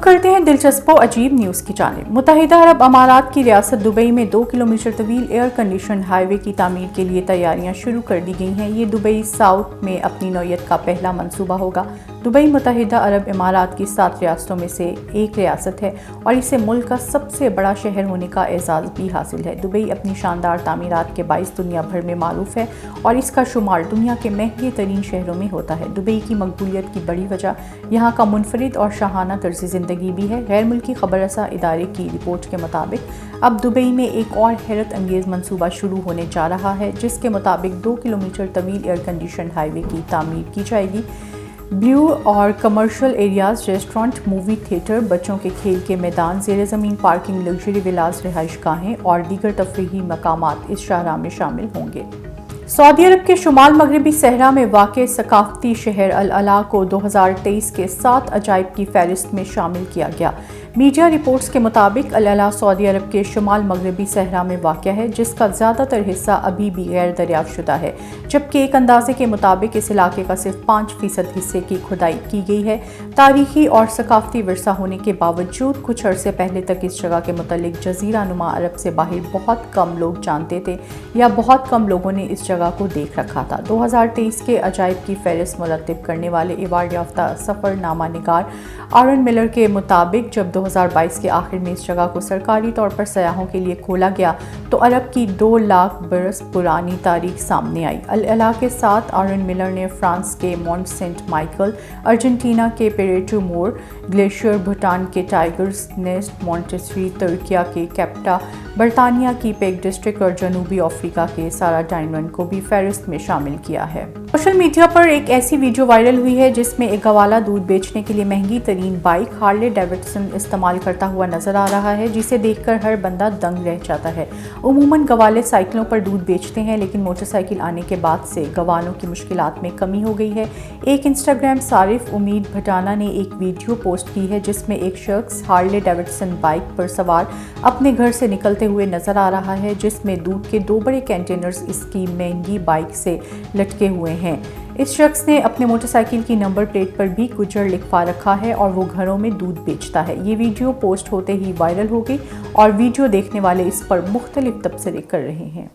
रुख करते हैं दिलचस्प और अजीब न्यूज़ की जानिब। मुत्तहिदा अरब अमारात की रियासत दुबई में 2 किलोमीटर तवील एयर कंडीशन हाईवे की तामीर के लिए तैयारियां शुरू कर दी गई हैं। ये दुबई साउथ में अपनी नौयत का पहला मंसूबा होगा। दुबई मुत्तहिदा अरब अमारात की 7 रियासतों में से एक रियासत है और इसे मुल्क का सबसे बड़ा शहर होने का एजाज़ भी हासिल है। दुबई अपनी शानदार तामीरात के बाइस दुनिया भर में मारूफ है और इसका शुमार दुनिया के महंगे तरीन शहरों में होता है। दुबई की मकबूलियत की बड़ी वजह यहाँ का मुनफरिद और शाहाना तर्ज़ ज़िंदगी भी है। गैर मुल्की खबररसा इदारे की रिपोर्ट के मुताबिक अब दुबई में एक और हैरत अंगेज़ मंसूबा शुरू होने जा रहा है, जिसके मुताबिक 2 किलोमीटर तवील एयर कंडीशन हाईवे की तामीर की जाएगी। ब्लू और commercial areas, restaurant, movie theatre, बच्चों के खेल के मैदान, ज़ेर ज़मीन पार्किंग, लग्जरी विलास, रिहाइश गाहें और दीगर तफरीही मकामात इस शाहराह में शामिल होंगे। सऊदी अरब के शुमाल मगरबी सहरा में वाक़ सकाफ़ती शहर अल अला को 2023 के 7 अजाइब की फहरिस्त में शामिल किया गया। मीडिया रिपोर्ट्स के मुताबिक अल अला सऊदी अरब के शुमाल मगरबी सहरा में वाक़ है, जिसका ज़्यादातर हिस्सा अभी भी गैर दरियाफ़्त शुदा है, जबकि एक अंदाजे के मुताबिक इस इलाके का सिर्फ 5% हिस्से की खुदाई की गई है। तारीखी और सकाफ़ती विरसा होने के बावजूद कुछ अरसे पहले तक इस जगह के मुतल्लिक जज़ीरा नुमा अरब से बाहर बहुत कम लोग जानते थे या बहुत कम लोगों ने इस जगह को देख रखा था। 2023 के अजाइब की फहरिस्त मुरतब करने वाले अवार्ड याफ्ता सफ़रनामा निगार आरन मिलर के मुताबिक जब 2022 के आखिर में इस जगह को सरकारी तौर पर सयाहों के लिए खोला गया तो अरब की 2 लाख बरस पुरानी तारीख सामने आई। अल अला के साथ आरन मिलर ने फ्रांस के मॉन्ट सेंट माइकल, अर्जेंटीना के पेरेटो मोर ग्लेशियर, भूटान के टाइगर्स नेस्ट मॉन्टेसरी, तुर्किया के कैप्टा, बरतानिया की पेक डिस्ट्रिक्ट और जनूबी अफ्रीका के सारा डायमंड को भी फहरिस्त में शामिल किया है। सोशल मीडिया पर एक ऐसी वीडियो वायरल हुई है जिसमें एक गवाला दूध बेचने के लिए महंगी तरीन बाइक हार्ले डेविडसन इस्तेमाल करता हुआ नजर आ रहा है, जिसे देखकर हर बंदा दंग रह जाता है। उमूमन गवाले साइकिलों पर दूध बेचते हैं, लेकिन मोटरसाइकिल आने के बाद से गवालों की मुश्किलात में कमी हो गई है। एक इंस्टाग्राम सारिफ उम्मीद भटाना ने एक वीडियो पोस्ट की है जिसमें एक शख्स हार्ले डेविडसन बाइक पर सवार अपने घर से निकलते हुए नजर आ रहा है, जिसमें दूध के 2 बड़े कंटेनर्स इसकी महंगी बाइक से लटके हुए हैं। इस शख्स ने अपने मोटरसाइकिल की नंबर प्लेट पर भी गुजर लिखवा रखा है और वो घरों में दूध बेचता है। ये वीडियो पोस्ट होते ही वायरल हो गई और वीडियो देखने वाले इस पर मुख्तलिफ तबसरे कर रहे हैं।